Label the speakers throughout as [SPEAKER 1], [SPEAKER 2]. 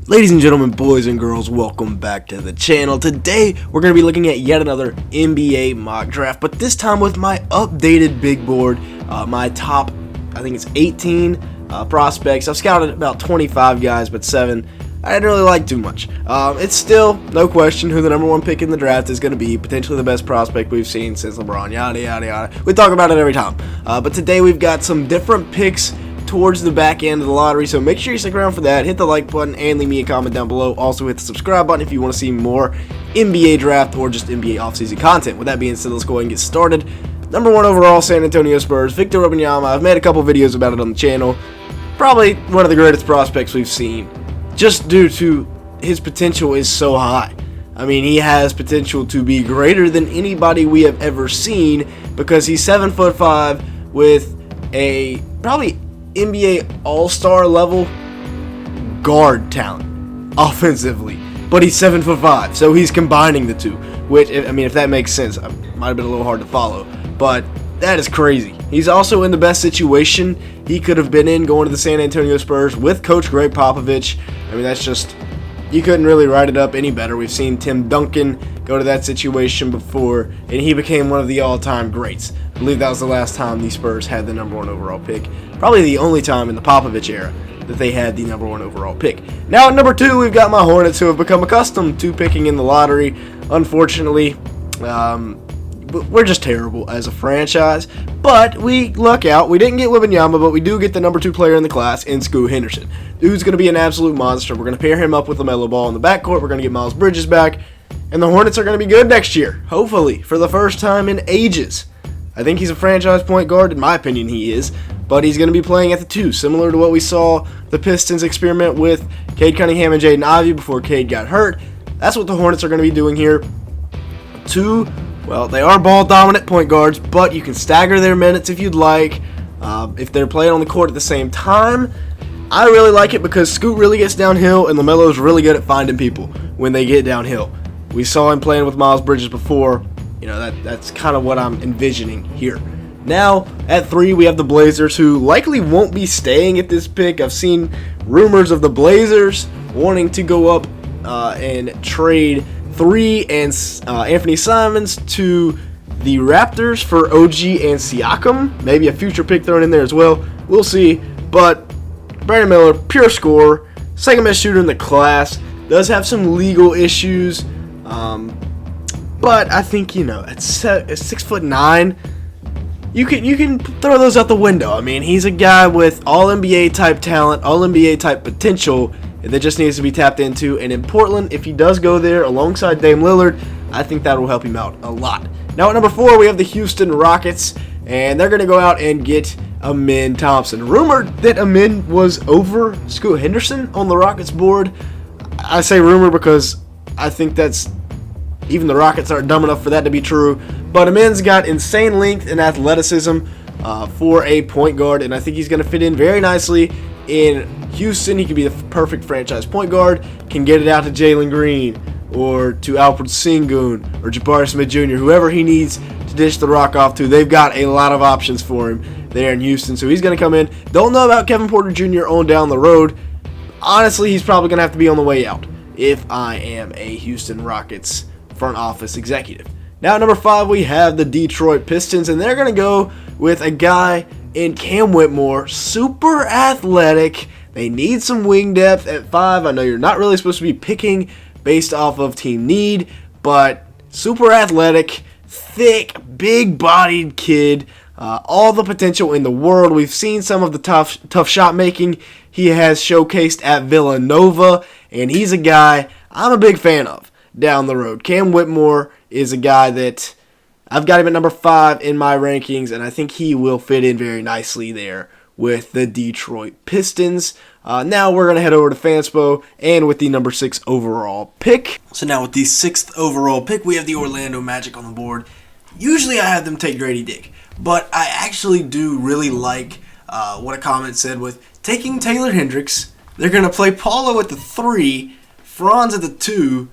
[SPEAKER 1] Ladies and gentlemen, boys and girls, welcome back to the channel. Today, we're going to be looking at yet another NBA mock draft, but this time with my updated big board, my top, I think it's 18 prospects. I've scouted about 25 guys, but 7 I didn't really like too much. It's still, no question, who the number 1 pick in the draft is going to be, potentially the best prospect we've seen since LeBron, yada, yada, yada. We talk about it every time. But today, we've got some different picks towards the back end of the lottery, so make sure you stick around for that. Hit the like button and leave me a comment down below. Also hit the subscribe button if you want to see more NBA draft or just NBA offseason content. With that being said, let's go ahead and get started. Number 1 overall, San Antonio Spurs, Victor Wembenyama. I've made a couple videos about it on the channel. Probably one of the greatest prospects we've seen, just due to his potential is so high. I mean, he has potential to be greater than anybody we have ever seen because he's 7'5" with a probably NBA All-Star level guard talent offensively, but he's 7'5", so he's combining the two, which, I mean, if that makes sense, might have been a little hard to follow, but that is crazy. He's also in the best situation he could have been in going to the San Antonio Spurs with Coach Greg Popovich. I mean, that's just, you couldn't really write it up any better. We've seen Tim Duncan go to that situation before, and he became one of the all-time greats. I believe that was the last time the Spurs had the number 1 overall pick. Probably the only time in the Popovich era that they had the number 1 overall pick. Now at number 2, we've got my Hornets, who have become accustomed to picking in the lottery. Unfortunately, we're just terrible as a franchise, but we luck out. We didn't get Wembenyama, but we do get the number 2 player in the class in Scoot Henderson. Dude's going to be an absolute monster. We're going to pair him up with LaMelo Ball in the backcourt. We're going to get Miles Bridges back, and the Hornets are going to be good next year, hopefully, for the first time in ages. I think he's a franchise point guard. In my opinion, he is, but he's going to be playing at the 2, similar to what we saw the Pistons experiment with Cade Cunningham and Jaden Ivey before Cade got hurt. That's what the Hornets are going to be doing here. 2, well, they are ball-dominant point guards, but you can stagger their minutes if you'd like, if they're playing on the court at the same time. I really like it because Scoot really gets downhill, and LaMelo's really good at finding people when they get downhill. We saw him playing with Miles Bridges before. You know, that's kind of what I'm envisioning here. Now, at 3, we have the Blazers, who likely won't be staying at this pick. I've seen rumors of the Blazers wanting to go up and trade 3 and Anthony Simons to the Raptors for OG and Siakam. Maybe a future pick thrown in there as well. We'll see. But Brandon Miller, pure scorer, second best shooter in the class, does have some legal issues. But I think, you know, at 6'9", you can throw those out the window. I mean, he's a guy with all NBA type talent, all NBA type potential that just needs to be tapped into. And in Portland, if he does go there alongside Dame Lillard, I think that will help him out a lot. Now at number 4, we have the Houston Rockets, and they're going to go out and get Amin Thompson. Rumored that Amin was over Scoot Henderson on the Rockets board. I say rumor because I think that's, even the Rockets aren't dumb enough for that to be true. But Amin's got insane length and athleticism for a point guard, and I think he's going to fit in very nicely in Houston. He could be the perfect franchise point guard, can get it out to Jalen Green or to Alfred Sengun or Jabari Smith Jr., whoever he needs to dish the rock off to. They've got a lot of options for him there in Houston, so he's going to come in. Don't know about Kevin Porter Jr. on down the road. Honestly, he's probably going to have to be on the way out if I am a Houston Rockets front office executive. Now at number 5, we have the Detroit Pistons, and they're going to go with a guy in Cam Whitmore, super athletic. They need some wing depth at 5. I know you're not really supposed to be picking based off of team need, but super athletic, thick, big-bodied kid, all the potential in the world. We've seen some of the tough shot making he has showcased at Villanova, and he's a guy I'm a big fan of down the road. Cam Whitmore is a guy that I've got him at number 5 in my rankings, and I think he will fit in very nicely there with the Detroit Pistons. Now we're going to head over to Fanspo, and with the number 6 overall pick. So now with the 6th overall pick, we have the Orlando Magic on the board. Usually I have them take Grady Dick, but I actually do really like what a comment said with taking Taylor Hendricks. They're going to play Paulo at the 3, Franz at the 2,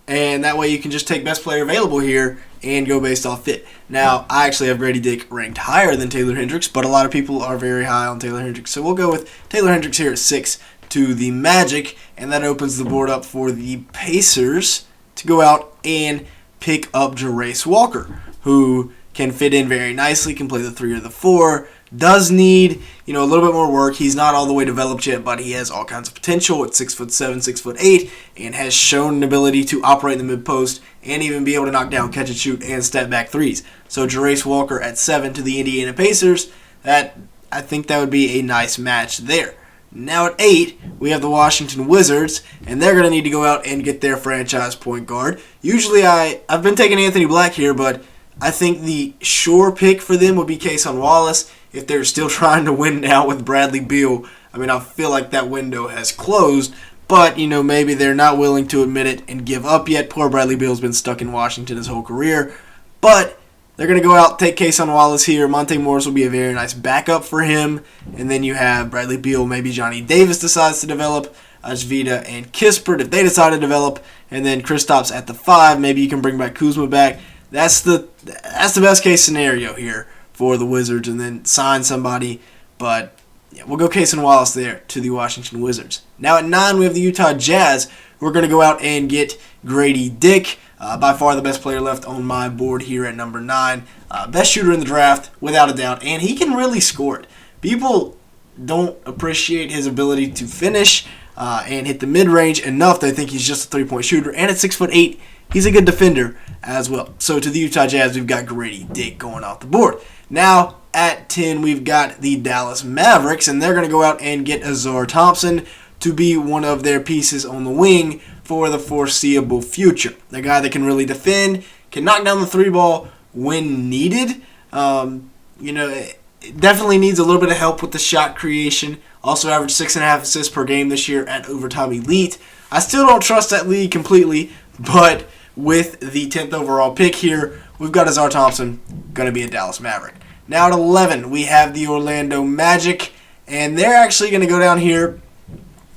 [SPEAKER 1] and that way you can just take best player available here and go based off fit. Now, I actually have Grady Dick ranked higher than Taylor Hendricks, but a lot of people are very high on Taylor Hendricks, so we'll go with Taylor Hendricks here at 6 to the Magic, and that opens the board up for the Pacers to go out and pick up Jarace Walker, who can fit in very nicely, can play the 3 or the 4, does need, a little bit more work. He's not all the way developed yet, but he has all kinds of potential at 6'7", 6'8", and has shown an ability to operate in the mid-post and even be able to knock down, catch and shoot, and step back threes. So Jarace Walker at 7 to the Indiana Pacers, I think that would be a nice match there. Now at 8, we have the Washington Wizards, and they're going to need to go out and get their franchise point guard. Usually I've been taking Anthony Black here, but I think the sure pick for them would be Cason Wallace if they're still trying to win now with Bradley Beal. I feel like that window has closed, but, maybe they're not willing to admit it and give up yet. Poor Bradley Beal's been stuck in Washington his whole career, but they're going to go out, take Cason Wallace here. Monte Morris will be a very nice backup for him. And then you have Bradley Beal. Maybe Johnny Davis decides to develop. Ajvida and Kispert if they decide to develop. And then Kristaps at the 5. Maybe you can bring back Kuzma back. That's the best case scenario here for the Wizards. And then sign somebody. But yeah, we'll go Cason Wallace there to the Washington Wizards. Now at 9, we have the Utah Jazz. We're going to go out and get Grady Dick. By far the best player left on my board here at number 9. Best shooter in the draft, without a doubt, and he can really score it. People don't appreciate his ability to finish and hit the mid-range enough. They think he's just a three-point shooter, and at 6'8", he's a good defender as well. So to the Utah Jazz, we've got Grady Dick going off the board. Now at 10, we've got the Dallas Mavericks, and they're going to go out and get Azar Thompson to be one of their pieces on the wing for the foreseeable future. The guy that can really defend, can knock down the 3 ball when needed. It definitely needs a little bit of help with the shot creation. Also averaged 6.5 assists per game this year at Overtime Elite. I still don't trust that league completely, but with the 10th overall pick here, we've got Azar Thompson, going to be a Dallas Maverick. Now at 11, we have the Orlando Magic, and they're actually going to go down here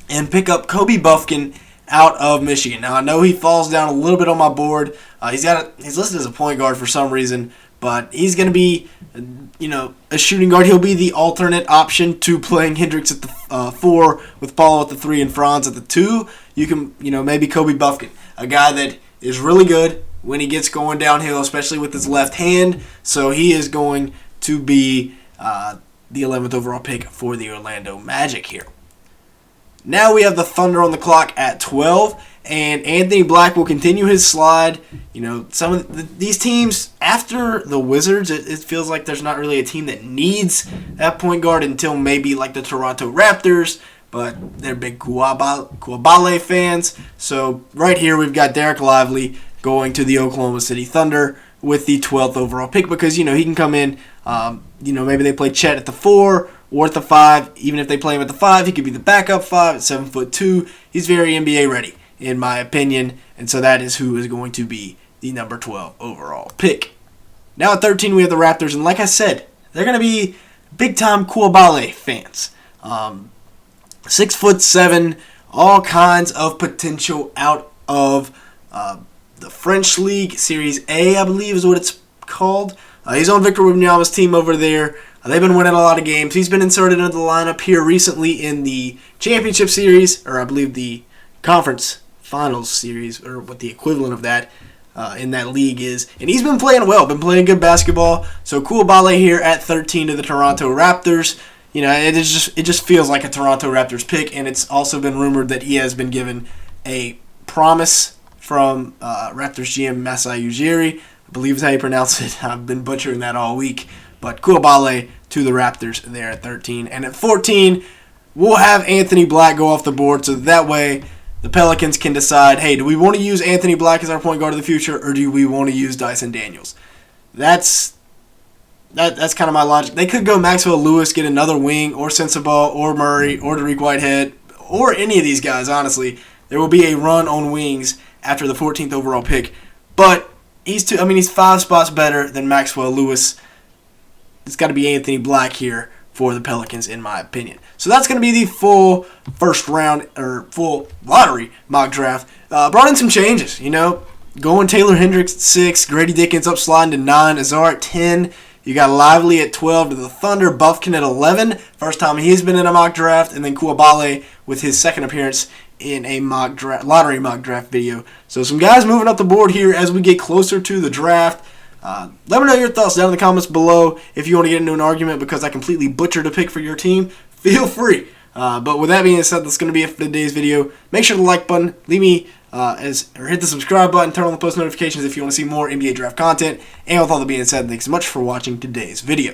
[SPEAKER 1] and pick up Kobe Buffkin out of Michigan. Now, I know he falls down a little bit on my board. He's listed as a point guard for some reason, but he's going to be, a shooting guard. He'll be the alternate option to playing Hendricks at the 4 with Paulo at the 3 and Franz at the 2. You can, maybe Kobe Buffkin, a guy that is really good when he gets going downhill, especially with his left hand. So he is going to be the 11th overall pick for the Orlando Magic here. Now we have the Thunder on the clock at 12, and Anthony Black will continue his slide. Some of these teams, after the Wizards, it feels like there's not really a team that needs that point guard until maybe like the Toronto Raptors, but they're big Koulibaly fans. So right here we've got Derek Lively going to the Oklahoma City Thunder with the 12th overall pick because, he can come in, maybe they play Chet at the 4, or at the 5. Even if they play him at the 5, he could be the backup 5 at 7'2". He's very NBA ready, in my opinion. And so that is who is going to be the number 12 overall pick. Now at 13, we have the Raptors. And like I said, they're going to be big-time Koulibaly fans. 6'7", all kinds of potential out of the French League. Series A, I believe is what it's called. He's on Victor Wembenyama's team over there. They've been winning a lot of games. He's been inserted into the lineup here recently in the championship series, or I believe the conference finals series, or what the equivalent of that in that league is. And he's been playing well, been playing good basketball. So Koulibaly here at 13 to the Toronto Raptors. It just feels like a Toronto Raptors pick, and it's also been rumored that he has been given a promise from Raptors GM Masai Ujiri. I believe is how you pronounce it. I've been butchering that all week. But Koulibaly to the Raptors there at 13. And at 14, we'll have Anthony Black go off the board. So that way the Pelicans can decide, hey, do we want to use Anthony Black as our point guard of the future, or do we want to use Dyson Daniels? That's kind of my logic. They could go Maxwell Lewis, get another wing, or Sensabaugh, or Murray, or Tariq Whitehead, or any of these guys, honestly. There will be a run on wings after the 14th overall pick. But he's 5 spots better than Maxwell Lewis. It's got to be Anthony Black here for the Pelicans, in my opinion. So that's going to be the full first round, or full lottery mock draft. Brought in some changes, Going Taylor Hendricks at 6, Grady Dickens up sliding to 9, Azar at 10. You got Lively at 12 to the Thunder, Buffkin at 11. First time he's been in a mock draft. And then Koulibaly with his second appearance in a lottery mock draft video. So some guys moving up the board here as we get closer to the draft. Let me know your thoughts down in the comments below. If you want to get into an argument because I completely butchered a pick for your team, feel free. But with that being said, that's going to be it for today's video. Make sure to like button, leave me or hit the subscribe button, turn on the post notifications if you want to see more NBA draft content. And with all that being said, thanks so much for watching today's video.